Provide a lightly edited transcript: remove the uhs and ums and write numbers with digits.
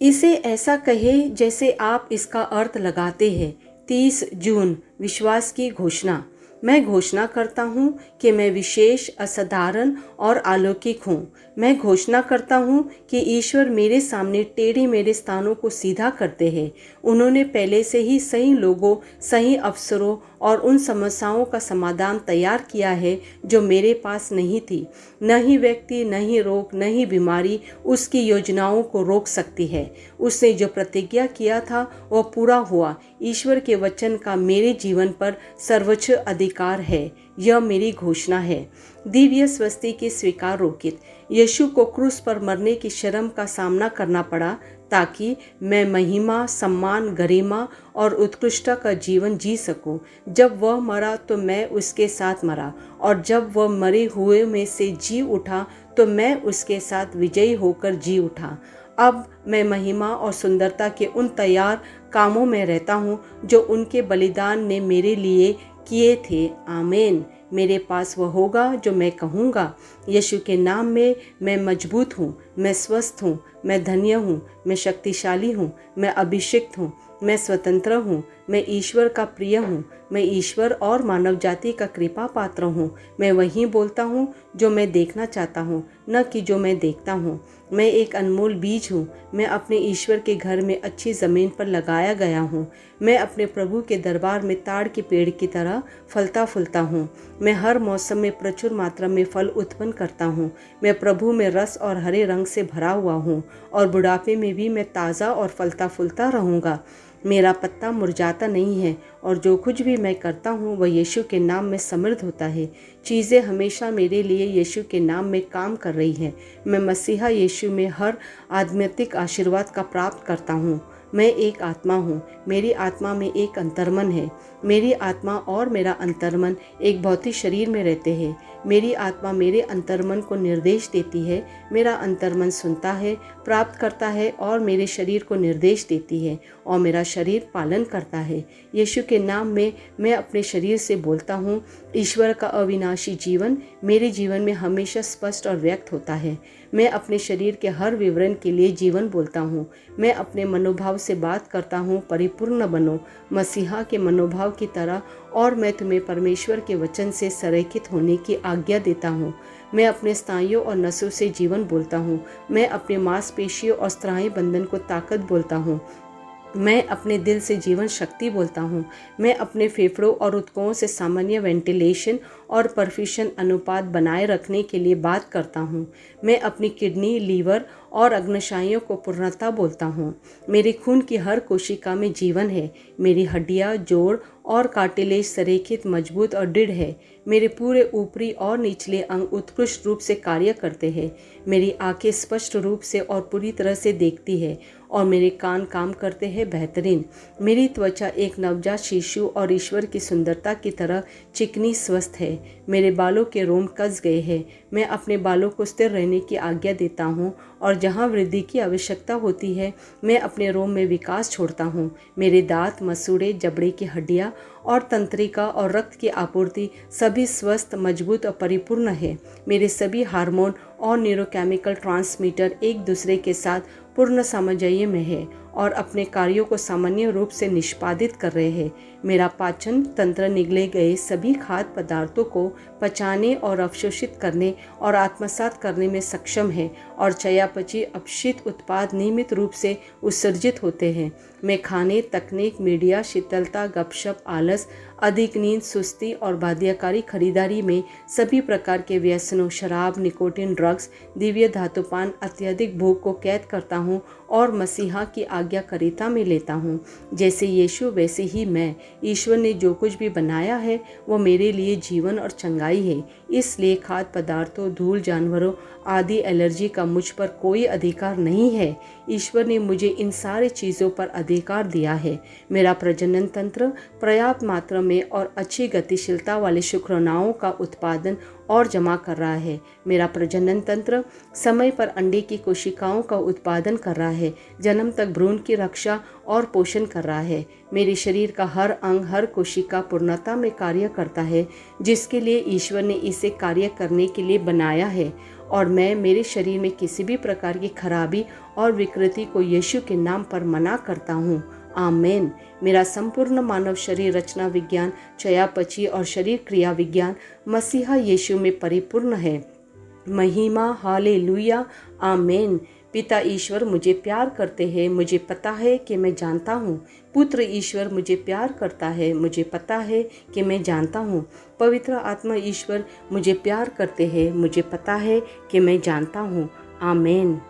इसे ऐसा कहे जैसे आप इसका अर्थ लगाते हैं। 30 जून, विश्वास की घोषणा। मैं घोषणा करता हूँ कि मैं विशेष, असाधारण और अलौकिक हूँ। मैं घोषणा करता हूँ कि ईश्वर मेरे सामने टेढ़े मेढ़े स्थानों को सीधा करते हैं। उन्होंने पहले से ही सही लोगों, सही अवसरों और उन समस्याओं का समाधान तैयार किया है जो मेरे पास नहीं थी। न ही व्यक्ति, न ही रोग, न ही बीमारी उसकी योजनाओं को रोक सकती है। उसने जो प्रतिज्ञा किया था वह पूरा हुआ। ईश्वर के वचन का मेरे जीवन पर सर्वोच्च अधिकार है। यह मेरी घोषणा है। दिव्य स्वस्ति के स्वीकार रोकित। यीशु को क्रूस पर मरने की शर्म का सामना करना पड़ा ताकि मैं महिमा, सम्मान, गरिमा और उत्कृष्टता का जीवन जी सकूं। जब वह मरा तो मैं उसके साथ मरा, और जब वह मरे हुए में से जी उठा तो मैं उसके साथ विजयी होकर जी उठा। अब मैं महिमा और सुंदरता के उन तैयार कामों में रहता हूँ जो उनके बलिदान ने मेरे लिए किए थे। आमीन। मेरे पास वह होगा जो मैं कहूँगा। यीशु के नाम में मैं मजबूत हूँ, मैं स्वस्थ हूँ, मैं धन्य हूँ, मैं शक्तिशाली हूँ, मैं अभिषिक्त हूँ, मैं स्वतंत्र हूँ, मैं ईश्वर का प्रिय हूँ, मैं ईश्वर और मानव जाति का कृपा पात्र हूँ। मैं वही बोलता हूँ जो मैं देखना चाहता हूँ, न कि जो मैं देखता हूँ। मैं एक अनमोल बीज हूँ। मैं अपने ईश्वर के घर में अच्छी ज़मीन पर लगाया गया हूँ। मैं अपने प्रभु के दरबार में ताड़ के पेड़ की तरह फलता फूलता हूँ। मैं हर मौसम में प्रचुर मात्रा में फल उत्पन्न करता हूँ। मैं प्रभु में रस और हरे रंग से भरा हुआ हूँ, और बुढ़ापे में भी मैं ताज़ा और फलता फूलता रहूँगा। मेरा पत्ता मुरझाता नहीं है, और जो कुछ भी मैं करता हूँ वह यीशु के नाम में समृद्ध होता है। चीज़ें हमेशा मेरे लिए यीशु के नाम में काम कर रही हैं। मैं मसीहा यीशु में हर आध्यात्मिक आशीर्वाद का प्राप्त करता हूँ। मैं एक आत्मा हूँ। मेरी आत्मा में एक अंतर्मन है। मेरी आत्मा और मेरा अंतर्मन एक भौतिक शरीर में रहते हैं। मेरी आत्मा मेरे अंतर्मन को निर्देश देती है। मेरा अंतर्मन सुनता है, प्राप्त करता है और मेरे शरीर को निर्देश देती है, और मेरा शरीर पालन करता है। यीशु के नाम में मैं अपने शरीर से बोलता हूँ। ईश्वर का अविनाशी जीवन मेरे जीवन में हमेशा स्पष्ट और व्यक्त होता है। मैं अपने शरीर के हर विवरण के लिए जीवन बोलता हूँ। मैं अपने मनोभाव से बात करता हूँ, परिपूर्ण बनो मसीहा के मनोभाव की तरह, और मैं तुम्हें परमेश्वर के वचन से संरेखित होने की आज्ञा देता हूँ। मैं अपने स्नायुओं और नसों से जीवन बोलता हूँ। मैं अपने मांसपेशियों और स्नायु बंधन को ताकत बोलता हूँ। मैं अपने दिल से जीवन शक्ति बोलता हूँ। मैं अपने फेफड़ों और ऊतकों से सामान्य वेंटिलेशन और परफ्यूशन अनुपात बनाए रखने के लिए बात करता हूँ। मैं अपनी किडनी, लीवर और अग्न्याशयों को पूर्णता बोलता हूँ। मेरे खून की हर कोशिका में जीवन है। मेरी हड्डियाँ, जोड़ और कार्टिलेज संरेखित, मजबूत और दृढ़ है। मेरे पूरे ऊपरी और निचले अंग उत्कृष्ट रूप से कार्य करते हैं। मेरी आंखें स्पष्ट रूप से और पूरी तरह से देखती है, और मेरे कान काम करते हैं बेहतरीन। मेरी त्वचा एक नवजात शिशु और ईश्वर की सुंदरता की तरह चिकनी स्वस्थ है। मेरे बालों के रोम कस गए हैं। मैं अपने बालों को स्थिर रहने की आज्ञा देता हूँ, और जहाँ वृद्धि की आवश्यकता होती है मैं अपने रोम में विकास छोड़ता हूँ। मेरे दांत, मसूड़े, जबड़े की हड्डियाँ और तंत्रिका और रक्त की आपूर्ति सभी स्वस्थ, मजबूत और परिपूर्ण है। मेरे सभी हार्मोन और न्यूरोकेमिकल ट्रांसमीटर एक दूसरे के साथ पूर्ण सामंजस्य में है और अपने कार्यों को सामान्य रूप से निष्पादित कर रहे हैं। मेरा पाचन तंत्र निगले गए सभी खाद्य पदार्थों को पचाने और अवशोषित करने और आत्मसात करने में सक्षम है, और चयापचय अपशिष्ट उत्पाद नियमित रूप से उत्सर्जित होते हैं। मैं खाने, तकनीक, मीडिया, शीतलता, गपशप, आलस, अधिक नींद, सुस्ती और बाध्यकारी खरीदारी में सभी प्रकार के व्यसनों, शराब, निकोटीन, ड्रग्स, दिव्य धातुपान, अत्यधिक भूख को कैद करता हूँ और मसीहा की आज्ञाकारिता में लेता हूँ। जैसे यीशु वैसे ही मैं। ईश्वर ने जो कुछ भी बनाया है वो मेरे लिए जीवन और चंगाई है। इसलिए खाद्य पदार्थों, धूल, जानवरों आदि एलर्जी का मुझ पर कोई अधिकार नहीं है। ईश्वर ने मुझे इन सारी चीज़ों पर अधिकार दिया है। मेरा प्रजनन तंत्र पर्याप्त मात्रा में और अच्छी गतिशीलता वाले शुक्राणुओं का उत्पादन और जमा कर रहा है। मेरा प्रजनन तंत्र समय पर अंडे की कोशिकाओं का उत्पादन कर रहा है, जन्म तक भ्रूण की रक्षा और पोषण कर रहा है। मेरे शरीर का हर अंग, हर कोशिका पूर्णता में कार्य करता है जिसके लिए ईश्वर ने इसे कार्य करने के लिए बनाया है, और मैं मेरे शरीर में किसी भी प्रकार की खराबी और विकृति को यीशु के नाम पर मना करता हूँ। आमेन। मेरा संपूर्ण मानव शरीर रचना विज्ञान, चयापचय और शरीर क्रिया विज्ञान मसीहा यीशु में परिपूर्ण है। महिमा, हालेलुया, आमेन। पिता ईश्वर मुझे प्यार करते हैं, मुझे पता है कि मैं जानता हूँ। पुत्र ईश्वर मुझे प्यार करता है, मुझे पता है कि मैं जानता हूँ। पवित्र आत्मा ईश्वर मुझे प्यार करते हैं, मुझे पता है कि मैं जानता हूँ। आमेन।